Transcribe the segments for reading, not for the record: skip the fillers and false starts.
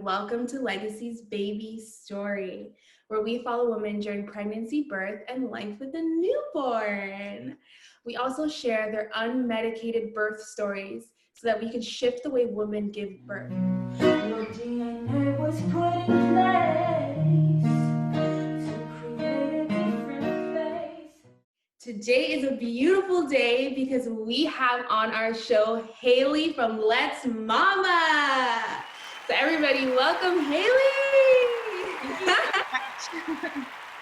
Welcome to Legaci'S Baby Story, where we follow women during pregnancy, birth, and life with a newborn. We also share their unmedicated birth stories so that we can shift the way women give birth. Your DNA was put in place to create a different face. Today is a beautiful day because we have on our show Haley from Let's Mama. So everybody, welcome Haley. Thank you so much.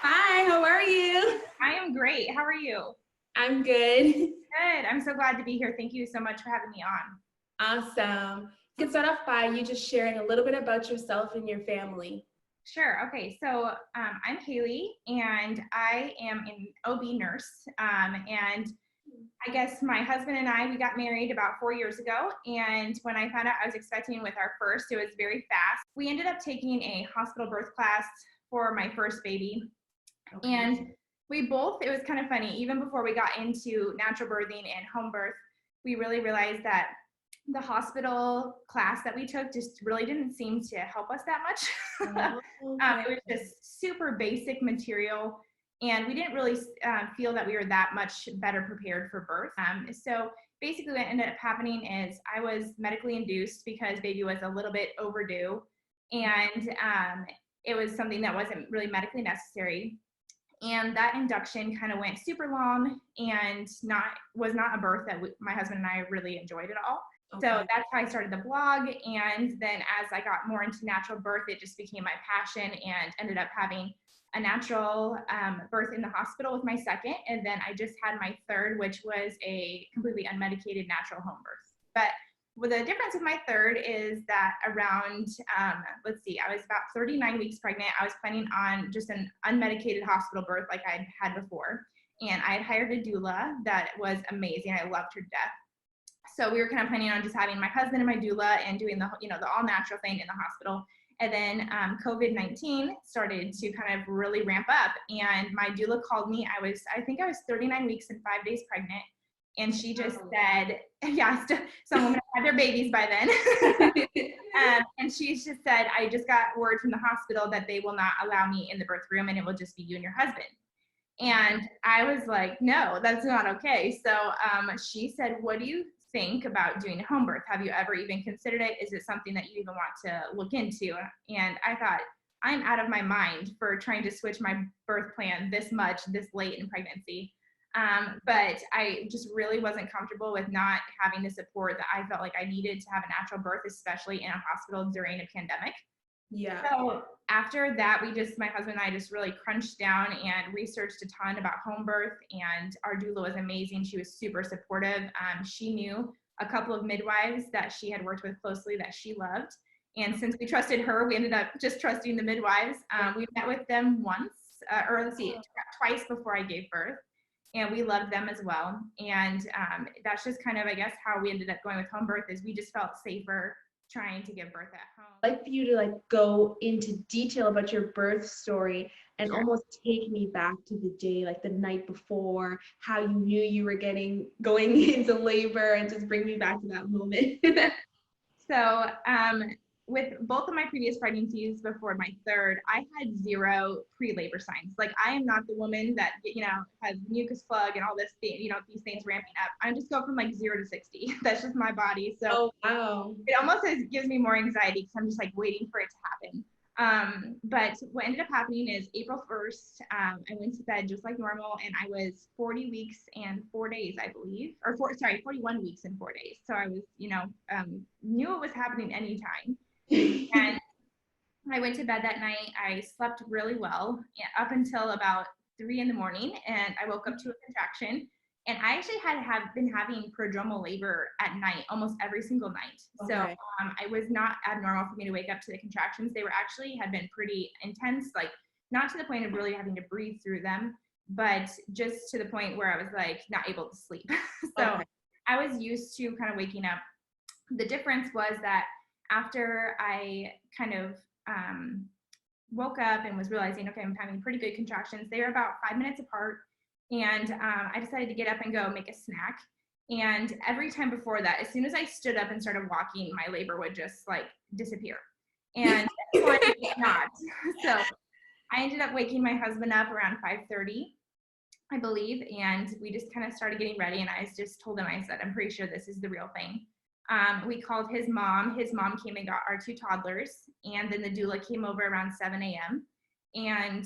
Hi, how are you? I am great. How are you? I'm good. Good. I'm so glad to be here. Thank you so much for having me on. Awesome. You can start off by you just sharing a little bit about yourself and your family. Sure. Okay. So I'm Haley, and I am an OB nurse. And I guess my husband and I, we got married about 4 years ago. And when I found out I was expecting with our first, it was very fast. We ended up taking a hospital birth class for my first baby. Okay. And we both, it was kind of funny, even before we got into natural birthing and home birth, we really realized that the hospital class that we took just really didn't seem to help us that much. It was just super basic material, and we didn't really feel that we were that much better prepared for birth. So basically what ended up happening is I was medically induced because baby was a little bit overdue, and it was something that wasn't really medically necessary. And that induction kind of went super long and was not a birth that my husband and I really enjoyed at all. Okay. So that's how I started the blog. And then as I got more into natural birth, it just became my passion, and ended up having a natural birth in the hospital with my second. And then I just had my third, which was a completely unmedicated natural home birth. But the difference with my third is that around, I was about 39 weeks pregnant. I was planning on just an unmedicated hospital birth like I'd had before. And I had hired a doula that was amazing. I loved her to death. So we were kind of planning on just having my husband and my doula and doing the all natural thing in the hospital. And then COVID-19 started to kind of really ramp up. And my doula called me. I think I was 39 weeks and 5 days pregnant. And she just said, yeah, some women had their babies by then. And she just said, I just got word from the hospital that they will not allow me in the birth room, and it will just be you and your husband. And I was like, no, that's not okay. So she said, what do you think about doing a home birth? Have you ever even considered it? Is it something that you even want to look into? And I thought, I'm out of my mind for trying to switch my birth plan this late in pregnancy. But I just really wasn't comfortable with not having the support that I felt like I needed to have a natural birth, especially in a hospital during a pandemic. Yeah. So after that, my husband and I just really crunched down and researched a ton about home birth, and our doula was amazing. She was super supportive. She knew a couple of midwives that she had worked with closely that she loved. And since we trusted her, we ended up just trusting the midwives. We met with them twice before I gave birth. And we loved them as well. And that's just kind of, I guess, how we ended up going with home birth, is we just felt safer trying to give birth at home. I'd like for you to go into detail about your birth story and Sure. almost take me back to the day, like the night before, how you knew you were going into labor, and just bring me back to that moment. So with both of my previous pregnancies before my third, I had zero pre-labor signs. Like, I am not the woman that, has mucus plug and all this, these things ramping up. I just go from 0 to 60. That's just my body. So Oh, wow. it almost gives me more anxiety because I'm just waiting for it to happen. But what ended up happening is April 1st, I went to bed just like normal, and I was 40 weeks and 4 days, I believe, 41 weeks and 4 days. So I was, knew it was happening anytime. And I went to bed that night. I slept really well up until about 3 a.m, and I woke up to a contraction. And I actually had been having prodromal labor at night almost every single night. Okay. So it was not abnormal for me to wake up to the contractions. They had been pretty intense, not to the point of really having to breathe through them, but just to the point where I was not able to sleep. So Okay. I was used to kind of waking up. The difference was that after I kind of woke up and was realizing, okay, I'm having pretty good contractions. They were about 5 minutes apart. And I decided to get up and go make a snack. And every time before that, as soon as I stood up and started walking, my labor would just disappear. and this one is not. So I ended up waking my husband up around 5:30, I believe, and we just kind of started getting ready, and I just told him, I said, I'm pretty sure this is the real thing. We called his mom. His mom came and got our 2 toddlers, and then the doula came over around 7 a.m. And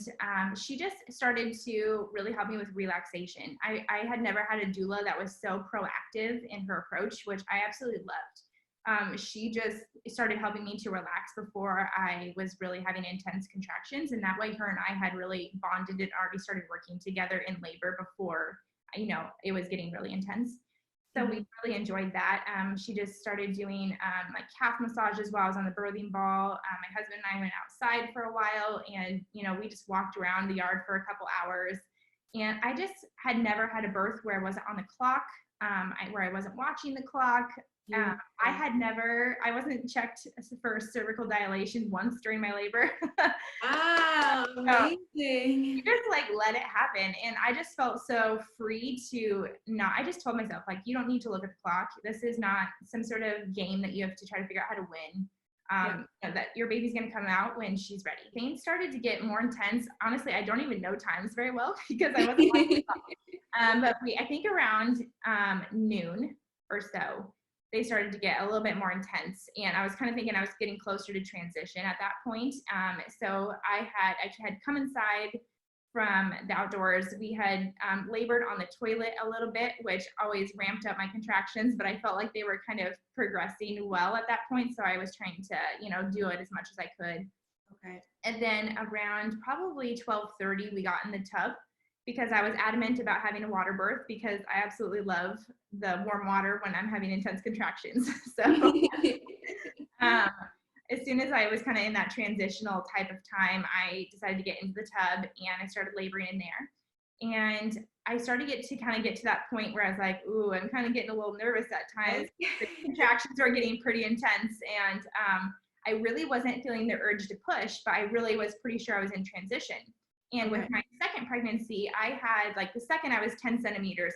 she just started to really help me with relaxation. I had never had a doula that was so proactive in her approach, which I absolutely loved. She just started helping me to relax before I was really having intense contractions. And that way her and I had really bonded and already started working together in labor before, it was getting really intense. So we really enjoyed that. She just started doing like calf massages while I was on the birthing ball. My husband and I went outside for a while, and we just walked around the yard for a couple hours. And I just had never had a birth where I wasn't on the clock, where I wasn't watching the clock. I wasn't checked for cervical dilation once during my labor. Wow, amazing. You just like let it happen. And I just felt so free to I just told myself, like, you don't need to look at the clock. This is not some sort of game that you have to try to figure out how to win. That your baby's going to come out when she's ready. Things started to get more intense. Honestly, I don't even know times very well because I wasn't watching the clock. But I think around noon or so, they started to get a little bit more intense, and I was kind of thinking I was getting closer to transition at that point. So I had come inside from the outdoors. We had labored on the toilet a little bit, which always ramped up my contractions, but I felt like they were kind of progressing well at that point. So I was trying to, do it as much as I could. Okay. And then around probably 12:30, we got in the tub because I was adamant about having a water birth because I absolutely love the warm water when I'm having intense contractions. So as soon as I was kind of in that transitional type of time, I decided to get into the tub and I started laboring in there. And I started to get to that point where I was like, ooh, I'm kind of getting a little nervous at times. The contractions are getting pretty intense. And I really wasn't feeling the urge to push, but I really was pretty sure I was in transition. And with my second pregnancy, I had the second I was 10 centimeters,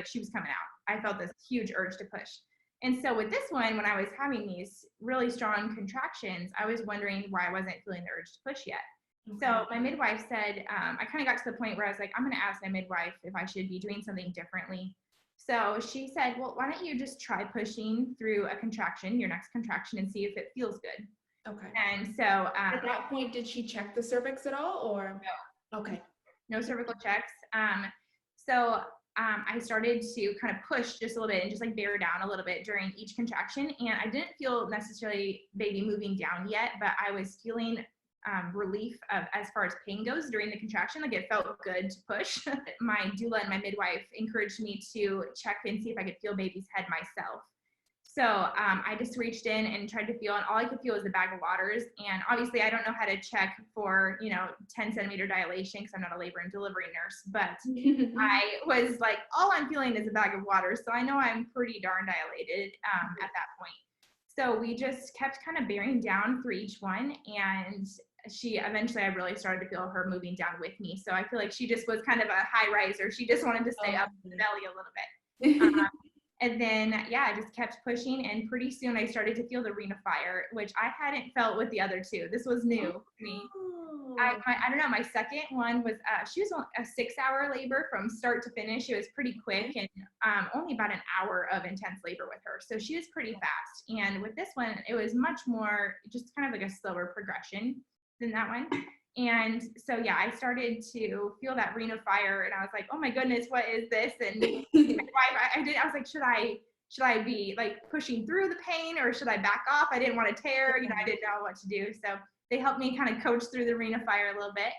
she was coming out. I felt this huge urge to push. And so with this one, when I was having these really strong contractions, I was wondering why I wasn't feeling the urge to push yet. Okay. So my midwife said, I kind of got to the point where I was like, I'm going to ask my midwife if I should be doing something differently. So she said, well, why don't you just try pushing through a contraction, your next contraction, and see if it feels good. Okay. And so at that point, did she check the cervix at all, or? No. Okay. No cervical checks. So I started to kind of push just a little bit and just bear down a little bit during each contraction. And I didn't feel necessarily baby moving down yet, but I was feeling relief as far as pain goes during the contraction. It felt good to push. My doula and my midwife encouraged me to check and see if I could feel baby's head myself. So I just reached in and tried to feel, and all I could feel was the bag of waters. And obviously I don't know how to check for, 10 centimeter dilation because I'm not a labor and delivery nurse, but I was like, all I'm feeling is a bag of water. So I know I'm pretty darn dilated at that point. So we just kept kind of bearing down through each one. And I really started to feel her moving down with me. So I feel like she just was kind of a high riser. She just wanted to stay up in the belly a little bit. And then, I just kept pushing, and pretty soon I started to feel the ring of fire, which I hadn't felt with the other two. This was new to me. I don't know, my second one was, she was a 6-hour labor from start to finish. It was pretty quick, and only about an hour of intense labor with her. So she was pretty fast. And with this one, it was much more just kind of like a slower progression than that one. And so, I started to feel that ring of fire, and I was like, oh my goodness, what is this? And my wife, I was like, should I be pushing through the pain, or should I back off? I didn't want to tear, I didn't know what to do. So they helped me kind of coach through the ring of fire a little bit.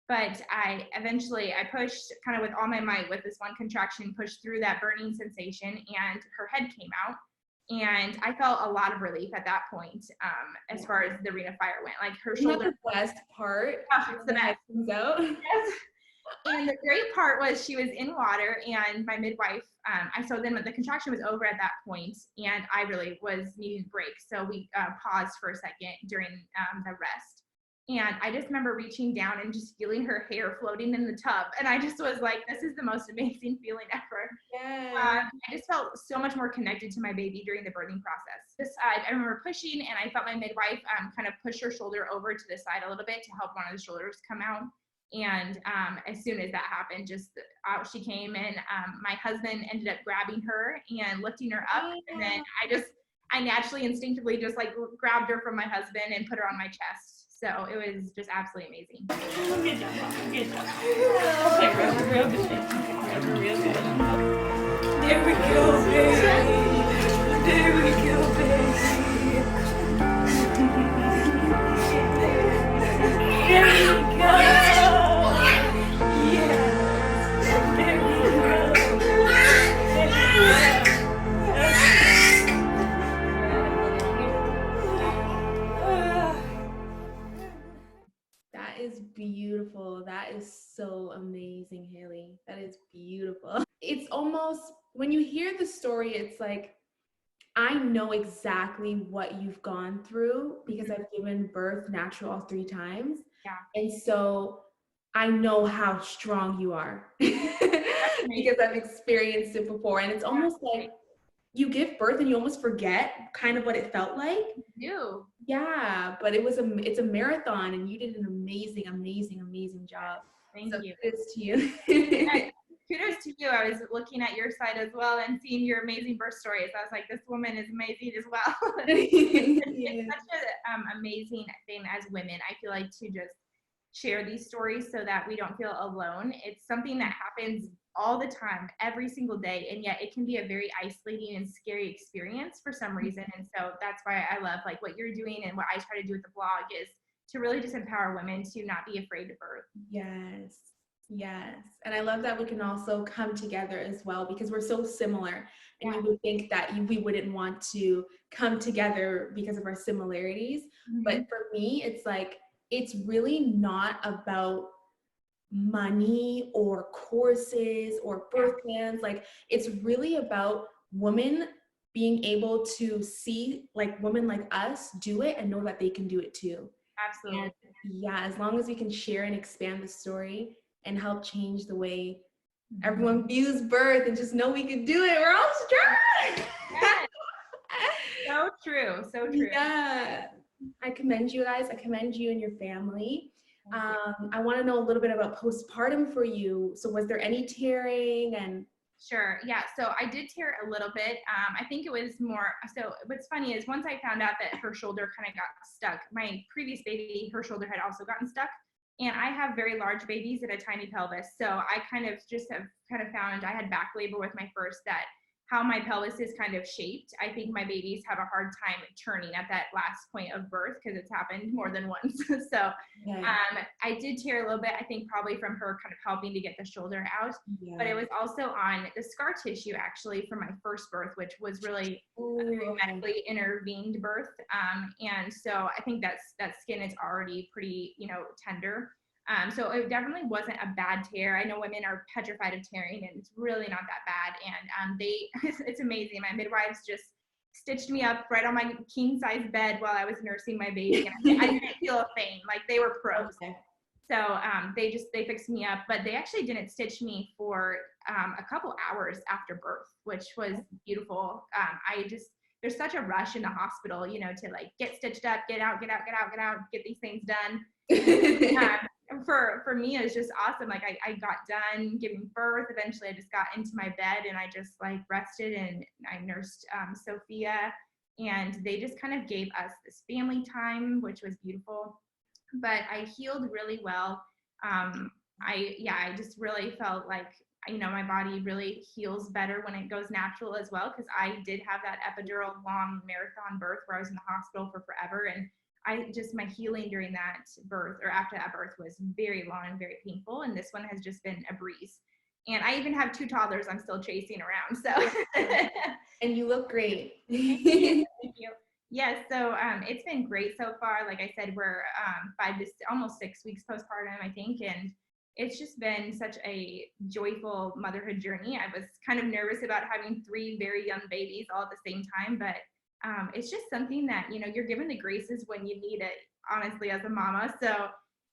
But I pushed kind of with all my might with this one contraction, pushed through that burning sensation, and her head came out. And I felt a lot of relief at that point, as far as the ring of fire went. Her shoulder. The best part. It's the best. Yes. And the great part was she was in water, and my midwife. So then the contraction was over at that point, and I really was needing a break. So we paused for a second during the rest. And I just remember reaching down and just feeling her hair floating in the tub. And I just was like, this is the most amazing feeling ever. Yeah. I just felt so much more connected to my baby during the birthing process. I remember pushing, and I felt my midwife kind of push her shoulder over to the side a little bit to help one of the shoulders come out. And as soon as that happened, just out she came, and my husband ended up grabbing her and lifting her up. And then I naturally, instinctively just like grabbed her from my husband and put her on my chest. So it was just absolutely amazing. Good job, Mom. Good job. Okay, rub her real good. Rub her real good. There we go, baby. There we go, baby. There we go. Yes. There we go. That is beautiful. That is so amazing, Haley. That is beautiful. It's almost, when you hear the story, it's like, I know exactly what you've gone through because I've given birth natural all 3 times. Yeah. And so I know how strong you are because I've experienced it before. And it's almost like you give birth and you almost forget kind of what it felt like. You do. Yeah, but it's a marathon, and you did an amazing job. Thank you. Kudos to you. Kudos to you. I was looking at your side as well and seeing your amazing birth stories. I was like, this woman is amazing as well. It's such an amazing thing as women, I feel like, to just share these stories so that we don't feel alone. It's something that happens all the time, every single day, and yet it can be a very isolating and scary experience for some reason. And so that's why I love like what you're doing, and what I try to do with the blog is to really just empower women to not be afraid to birth. Yes. And I love that we can also come together as well, because we're so similar, and you would think that we wouldn't want to come together because of our similarities. Mm-hmm. But for me, it's like, it's really not about money or courses or birth plans. Like, it's really about women being able to see like women like us do it and know that they can do it too. Absolutely. And yeah, as long as we can share and expand the story and help change the way everyone views birth, and just know we can do it, we're all strong. Yes. So true. Yeah. I commend you guys. I commend you and your family. I want to know a little bit about postpartum for you. So was there any tearing? And Sure. Yeah. So I did tear a little bit. I think it was more. So what's funny is once I found out that her shoulder kind of got stuck, my previous baby, her shoulder had also gotten stuck. And I have very large babies and a tiny pelvis. So I kind of just have kind of found, I had back labor with my first, that how my pelvis is kind of shaped. I think my babies have a hard time turning at that last point of birth because it's happened more than once. So I did tear a little bit, I think probably from her kind of helping to get the shoulder out, but it was also on the scar tissue actually from my first birth, which was really a very medically intervened birth. And so I think that skin is already pretty, tender. So it definitely wasn't a bad tear. I know women are petrified of tearing, and it's really not that bad. And it's amazing. My midwives just stitched me up right on my king size bed while I was nursing my baby. And I didn't feel a thing. Like, they were pros. Okay. So they fixed me up, but they actually didn't stitch me for a couple hours after birth, which was beautiful. There's such a rush in the hospital, to like get stitched up, get out, get these things done. For me, it was just awesome. Like, I got done giving birth. Eventually I just got into my bed and I just like rested, and I nursed Sophia, and they just kind of gave us this family time, which was beautiful. But I healed really well. I just really felt like, my body really heals better when it goes natural as well, because I did have that epidural long marathon birth where I was in the hospital for forever, and my healing during that birth, or after that birth, was very long and very painful, and this one has just been a breeze. And I even have 2 toddlers I'm still chasing around, so. And you look great. Thank you. Yes, so it's been great so far. Like I said, we're 5 to almost 6 weeks postpartum, I think, and it's just been such a joyful motherhood journey. I was kind of nervous about having 3 very young babies all at the same time, but it's just something that, you're given the graces when you need it honestly, as a mama. So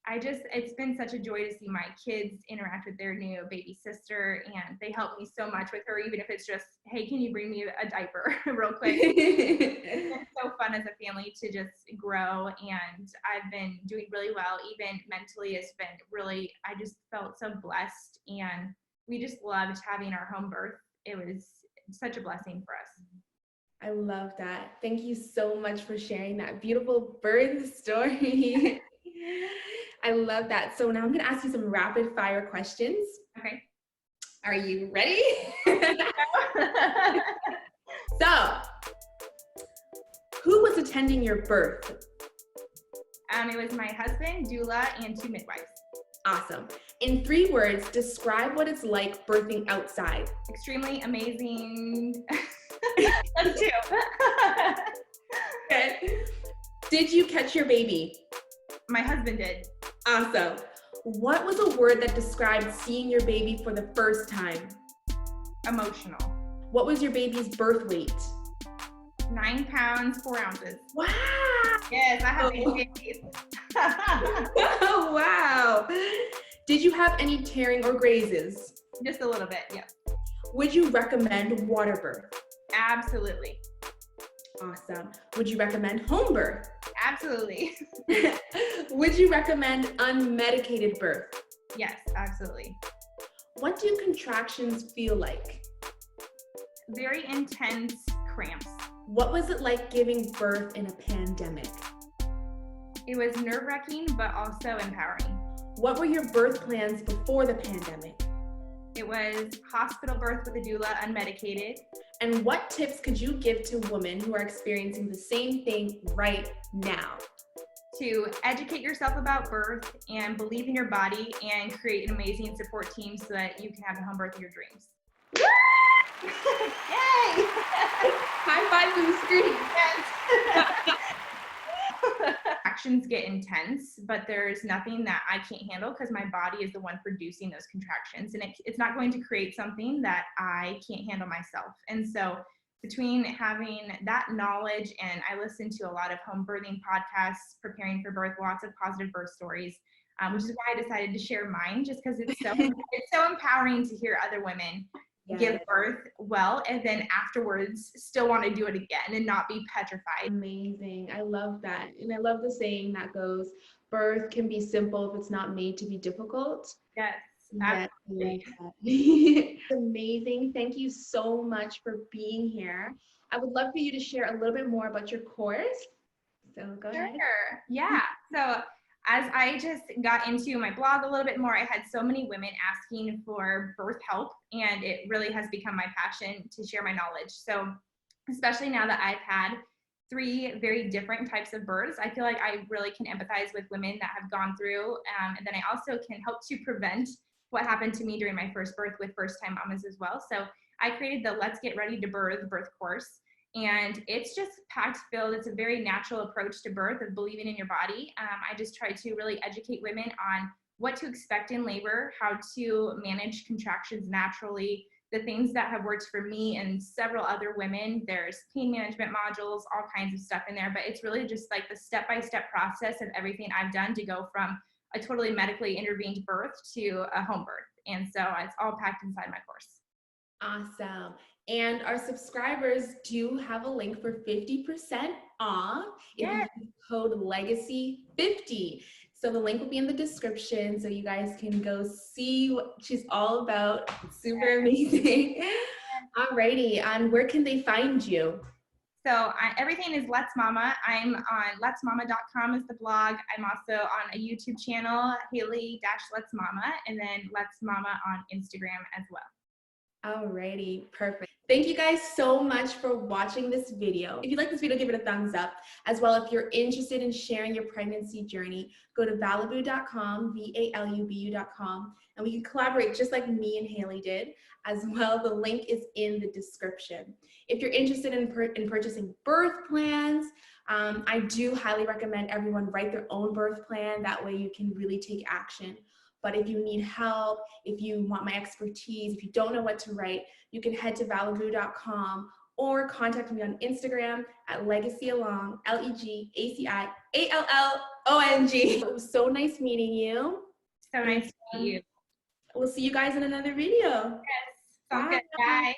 it's been such a joy to see my kids interact with their new baby sister, and they help me so much with her, even if it's just, hey, can you bring me a diaper real quick? It's been so fun as a family to just grow, and I've been doing really well. Even mentally, it's been really, I just felt so blessed, and we just loved having our home birth. It was such a blessing for us. I love that. Thank you so much for sharing that beautiful birth story. I love that. So now I'm going to ask you some rapid fire questions. Okay. Are you ready? So, who was attending your birth? It was my husband, doula, and 2 midwives. Awesome. In 3 words, describe what it's like birthing outside. Extremely amazing. That's 2. Okay. Did you catch your baby? My husband did. Awesome. What was a word that described seeing your baby for the first time? Emotional. What was your baby's birth weight? 9 pounds, 4 ounces. Wow. Yes, I have babies. Oh, wow. Did you have any tearing or grazes? Just a little bit, yeah. Would you recommend water birth? Absolutely. Awesome. Would you recommend home birth? Absolutely. Would you recommend unmedicated birth? Yes, absolutely. What do contractions feel like? Very intense cramps. What was it like giving birth in a pandemic? It was nerve-wracking, but also empowering. What were your birth plans before the pandemic? It was hospital birth with a doula, unmedicated. And what tips could you give to women who are experiencing the same thing right now? To educate yourself about birth and believe in your body and create an amazing support team so that you can have the home birth of your dreams. Yay! High five from the screen. Yes. Contractions get intense, but there's nothing that I can't handle because my body is the one producing those contractions, and it's not going to create something that I can't handle myself. And so between having that knowledge, and I listen to a lot of home birthing podcasts, preparing for birth, lots of positive birth stories, which is why I decided to share mine, just because it's so empowering to hear other women give birth well, and then afterwards still want to do it again and not be petrified. Amazing. I love that. And I love the saying that goes, birth can be simple if it's not made to be difficult. Yes. Yes, it's amazing. Thank you so much for being here. I would love for you to share a little bit more about your course. So go ahead. Yeah. So as I just got into my blog a little bit more, I had so many women asking for birth help, and it really has become my passion to share my knowledge. So especially now that I've had 3 very different types of births, I feel like I really can empathize with women that have gone through, and then I also can help to prevent what happened to me during my first birth with first-time mamas as well. So I created the Let's Get Ready to Birth course. And it's just packed filled. It's a very natural approach to birth of believing in your body. I just try to really educate women on what to expect in labor, how to manage contractions naturally, the things that have worked for me and several other women. There's pain management modules, all kinds of stuff in there, but it's really just like the step-by-step process of everything I've done to go from a totally medically intervened birth to a home birth. And so it's all packed inside my course. Awesome. And our subscribers do have a link for 50% off if you use code Legacy50. So the link will be in the description so you guys can go see what she's all about. It's super amazing. Alrighty, and where can they find you? So everything is Let's Mama. I'm on letsmama.com is the blog. I'm also on a YouTube channel, Haley-Let's Mama, and then Let's Mama on Instagram as well. Alrighty, perfect. Thank you guys so much for watching this video. If you like this video, give it a thumbs up. As well, if you're interested in sharing your pregnancy journey, go to valubu.com, VALUBU.com, and we can collaborate just like me and Haley did. As well, the link is in the description. If you're interested in purchasing birth plans, I do highly recommend everyone write their own birth plan. That way you can really take action. But if you need help, if you want my expertise, if you don't know what to write, you can head to valubu.com or contact me on Instagram at Legaci'Along, Legaci'Allong. It was so nice meeting you. So nice to meet you. We'll see you guys in another video. Yes. Sounds good. Bye.